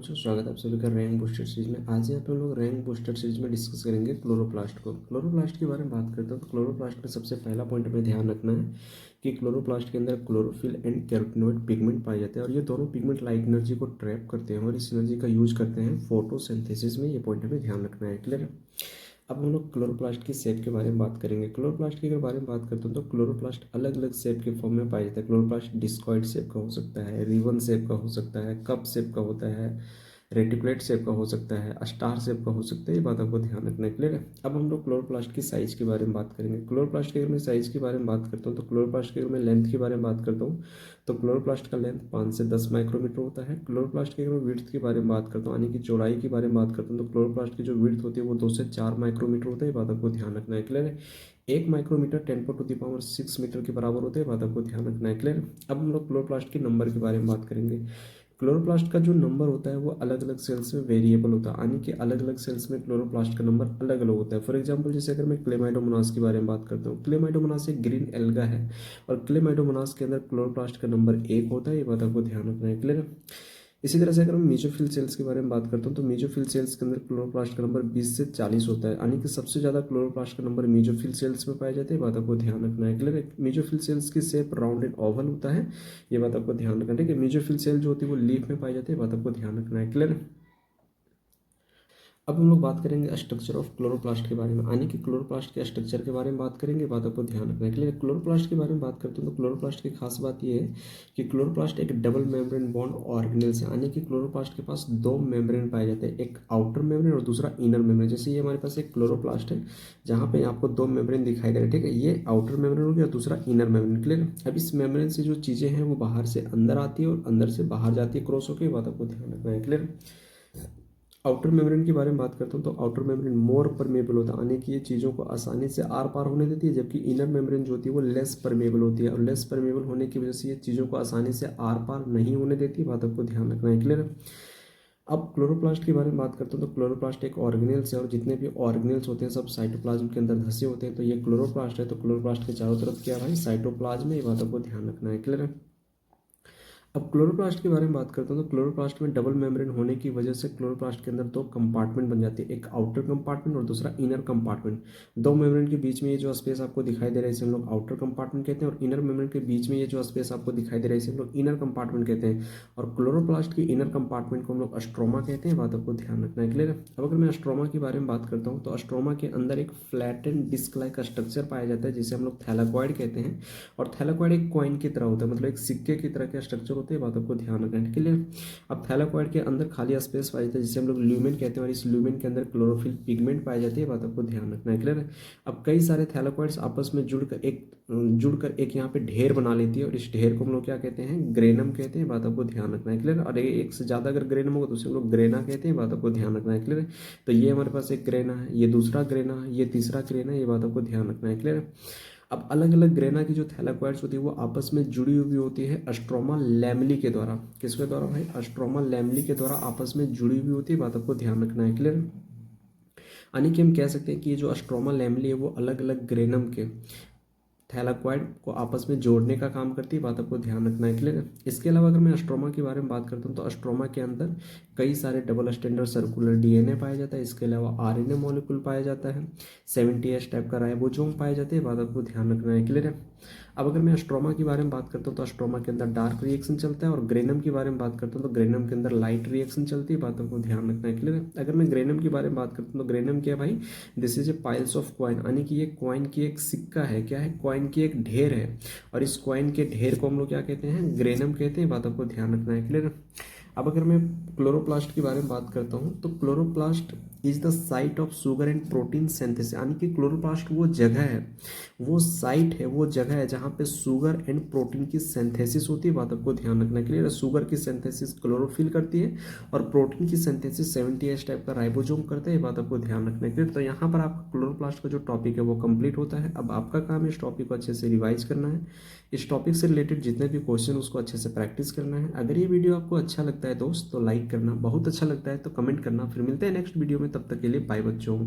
बच्चों, स्वागत है आप सभी का रैंक बूस्टर सीरीज में। आज यहाँ पे हम लोग रैंक बूस्टर सीरीज में डिस्कस करेंगे क्लोरोप्लास्ट को। क्लोरोप्लास्ट के बारे में बात करते हैं तो क्लोरोप्लास्ट में सबसे पहला पॉइंट हमें ध्यान रखना है कि क्लोरोप्लास्ट के अंदर क्लोरोफिल एंड कैरोटिनॉइड पिगमेंट पाए जाते हैं और ये दोनों पिगमेंट लाइट एनर्जी को ट्रैप करते हैं और इस एनर्जी का यूज करते हैं फोटोसिंथेसिस में। ये पॉइंट हमें ध्यान रखना है। क्लियर है। अब हम लोग क्लोरोप्लास्ट की शेप के बारे में बात करेंगे। क्लोरोप्लास्ट के बारे में बात करते हैं तो क्लोरोप्लास्ट अलग अलग शेप के फॉर्म में पाया जाता है। क्लोरोप्लास्ट डिस्कॉइड शेप का हो सकता है, रिबन शेप का हो सकता है, कप शेप का होता है, रेटिकुलेट शेप का हो सकता है, स्टार शेप का हो सकता है। ये बात आपको ध्यान रखना है। क्लियर है। अब हम लोग क्लोरोप्लास्ट की साइज के बारे में बात करेंगे। क्लोरोप्लास्ट के अगर मैं साइज के बारे में बात करता हूँ तो क्लोरोप्लास्ट के अगर मैं लेंथ के बारे में बात करता हूँ तो क्लोरोप्लास्ट का लेंथ 5 से 10 माइक्रोमीटर होता है। क्लोरोप्लास्ट की अगर मैं विड्थ के बारे में बात करता हूँ, यानी कि चौड़ाई के बारे में बात करता हूँ, तो क्लोरोप्लास्ट की जो विड्थ होती है वो 2 से 4 माइक्रोमीटर होता है। ये बात आपको ध्यान रखना है। क्लियर है। 1 माइक्रोमीटर 10⁻6 मीटर के बराबर होता है। बात आपको ध्यान रखना है। क्लियर। अब हम लोग क्लोरोप्लास्ट के नंबर के बारे में बात करेंगे। क्लोरोप्लास्ट का जो नंबर होता है वो अलग अलग सेल्स में वेरिएबल होता है, यानी कि अलग अलग सेल्स में क्लोरोप्लास्ट का नंबर अलग अलग होता है। फॉर एग्जांपल जैसे अगर मैं क्लेमाइडोमोनास के बारे में बात करता हूँ, क्लेमाइडोमोनास एक ग्रीन एल्गा है और क्लेमाइडोमोनास के अंदर क्लोरोप्लास्ट का नंबर 1 होता है। ये बात आपको ध्यान रखना है। क्लियर। इसी तरह से अगर मैं मेसोफिल सेल्स के बारे में बात करता हूँ तो मेसोफिल सेल्स के अंदर क्लोरोप्लास्ट का नंबर 20 से 40 होता है, यानी कि सबसे ज़्यादा क्लोरोप्लास्ट का नंबर मेसोफिल सेल्स में पाए जाते हैं। बात आपको ध्यान रखना है। क्लियर है। मेसोफिल सेल्स की शेप राउंड एंड ओवल होता है। ये बात आपको ध्यान रखना है। ठीक है। मेसोफिल सेल जो होती है वो लीफ में पाई जाती है। बात आपको ध्यान रखना है। क्लियर। अब हम लोग बात करेंगे स्ट्रक्चर ऑफ क्लोरोप्लास्ट के बारे में, यानी कि क्लोरोप्लास्ट के स्ट्रक्चर के बारे में बात करेंगे। बात आपको ध्यान रखना है। क्लियर। क्लोरोप्लास्ट के बारे में बात करते हैं तो क्लोरोप्लास्ट की खास बात यह है कि क्लोरोप्लास्ट एक डबल मेम्ब्रेन बॉन्ड ऑर्गेनेल्स है, यानी कि क्लोरोप्लास्ट के पास 2 मेम्ब्रेन पाए जाते हैं, एक आउटर मेम्ब्रेन और दूसरा इनर मेम्ब्रेन। जैसे ये हमारे पास एक क्लोरोप्लास्ट है जहाँ पे आपको 2 मेम्ब्रेन दिखाई दे रहे हैं। ठीक है। ये आउटर मेम्ब्रेन हो गया और दूसरा इनर मेम्ब्रेन। क्लियर। अब इस मेम्ब्रेन से जो चीज़ें हैं वो बाहर से अंदर आती है और अंदर से बाहर जाती है क्रॉस होकर। बात आपको ध्यान रखना है। क्लियर। आउटर मेम्ब्रेन के बारे में बात करता हूँ तो आउटर मेम्ब्रेन मोर परमेबल होता है, यानी कि ये चीज़ों को आसानी से आर पार होने देती है, जबकि इनर मेम्ब्रेन जो होती है वो लेस परमेबल होती है और लेस परमेबल होने की वजह से ये चीज़ों को आसानी से आर पार नहीं होने देती। बात आपको ध्यान रखना है। क्लियर। अब क्लोरोप्लास्ट के बारे में बात करते हैं तो क्लोरोप्लास्ट एक ऑर्गेनेल्स है और जितने भी ऑर्गेनेल्स होते हैं सब साइटोप्लाज्म के अंदर धसे होते हैं। तो ये क्लोरोप्लास्ट है, तो क्लोरोप्लास्ट के चारों तरफ क्या भाई, साइटोप्लाज्म है। ये बात आपको ध्यान रखना है। क्लियर है। अब क्लोरोप्लास्ट के बारे में बात करते हैं तो क्लोरोप्लास्ट में डबल मेम्ब्रेन होने की वजह से क्लोरोप्लास्ट के अंदर 2 कंपार्टमेंट बन जाते हैं, एक आउटर कंपार्टमेंट और दूसरा इनर कंपार्टमेंट। 2 मेम्ब्रेन के बीच में ये जो स्पेस आपको दिखाई दे रहा है इसे हम लोग आउटर कंपार्टमेंट कहते हैं और इनर मेम्ब्रेन के बीच में ये जो स्पेस आपको दिखाई दे रहा है इसे हम लोग इनर कंपार्टमेंट कहते हैं। और क्लोरोप्लास्ट की इनर कंपार्टमेंट को हम लोग स्ट्रोमा कहते हैं। बात आपको ध्यान रखना है। क्लियर है। अब अगर मैं स्ट्रोमा के बारे में बात करता हूँ तो स्ट्रोमा के अंदर एक flat and disc like structure पाया जाता है जिसे हम लोग थैलाकॉइड कहते हैं और थैलाकॉइड एक कॉइन की तरह होता है, मतलब एक सिक्के की तरह का स्ट्रक्चर होता है। बात आपको ध्यान रखना है। क्लियर। अब थैलाकॉइड के अंदर खाली स्पेस पाया जाता है जिसे हम लोग ल्यूमेन कहते हैं और इस ल्यूमेन के अंदर क्लोरोफिल पिगमेंट पाई जाती है। बात आपको ध्यान रखना है। क्लियर है। अब कई सारे थैलाकॉइड्स आपस में जुड़कर एक यहाँ पे ढेर बना लेती है और इस ढेर को हम लोग क्या कहते हैं, ग्रेनम कहते हैं। बात आपको ध्यान रखना है। क्लियर। और एक से ज़्यादा अगर ग्रेनम होगा तो उसे हम लोग ग्रेना कहते हैं। बात आपको ध्यान रखना है। क्लियर। तो ये हमारे पास एक ग्रेना है, ये दूसरा ग्रेना है, ये तीसरा ग्रेना है। ये बात आपको ध्यान रखना है। क्लियर। अब अलग अलग ग्रेना की जो थैलाकॉइड्स होती है वो आपस में जुड़ी हुई होती है अस्ट्रोमा लैमली के द्वारा। किसके द्वारा भाई, अस्ट्रोमा लैमली के द्वारा आपस में जुड़ी हुई होती है। बात आपको ध्यान रखना है। क्लियर। यानी कि हम कह सकते हैं कि ये जो अस्ट्रोमा लैमली है वो अलग अलग ग्रेनम के थैलाकॉइड को आपस में जोड़ने का काम करती है। बात आपको ध्यान रखना है। क्लियर। इसके अलावा अगर मैं अस्ट्रोमा के बारे में बात करता हूँ तो अस्ट्रोमा के अंदर कई सारे डबल स्टैंडर्ड सर्कुलर डीएनए पाया जाता है। इसके अलावा आरएनए मॉलिक्यूल पाया जाता है, 70S टाइप का राइबोसोम पाए जाते हैं। बात आपको ध्यान रखना है। क्लियर है। अब अगर मैं अस्ट्रोमा के बारे में बात करता हूँ तो अस्ट्रोमा के अंदर डार्क रिएक्शन चलता है और ग्रेनम के बारे में बात करता हूँ तो ग्रेनम के अंदर लाइट रिएक्शन चलती है। बातों को ध्यान रखना है। क्लियर है। अगर मैं ग्रेनम के बारे में बात करता हूँ तो ग्रेनम क्या है भाई, this is a piles of coin, यानी कि ये कॉइन की एक सिक्का है। क्या है, कॉइन की एक ढेर है और इस कॉइन के ढेर को हम लोग क्या कहते हैं, ग्रेनम कहते हैं। बातों को ध्यान रखना है। क्लियर। अब अगर मैं क्लोरोप्लास्ट के बारे में बात करता हूँ तो chloroplast is the site of sugar and protein synthesis, यानी कि क्लोरोप्लास्ट वो जगह है, वो साइट है, वो जगह है जहाँ पे शुगर एंड प्रोटीन की सिंथेसिस होती है। बात आपको ध्यान रखना है। क्लियर है। शुगर की सिंथेसिस क्लोरोफिल करती है और प्रोटीन की सिंथेसिस 70S टाइप का राइबोसोम करता है। बात आपको ध्यान रखना है। क्लियर। तो यहाँ पर आपका क्लोरोप्लास्ट का जो टॉपिक है वो कंप्लीट होता है। अब आपका काम है इस टॉपिक को अच्छे से रिवाइज करना है, इस टॉपिक से रिलेटेड जितने भी क्वेश्चन उसको अच्छे से प्रैक्टिस करना है। अगर ये वीडियो आपको अच्छा लगता है दोस्त तो लाइक करना, बहुत अच्छा लगता है तो कमेंट करना। फिर मिलते हैं नेक्स्ट वीडियो में, तब तक के लिए बाय बच्चों।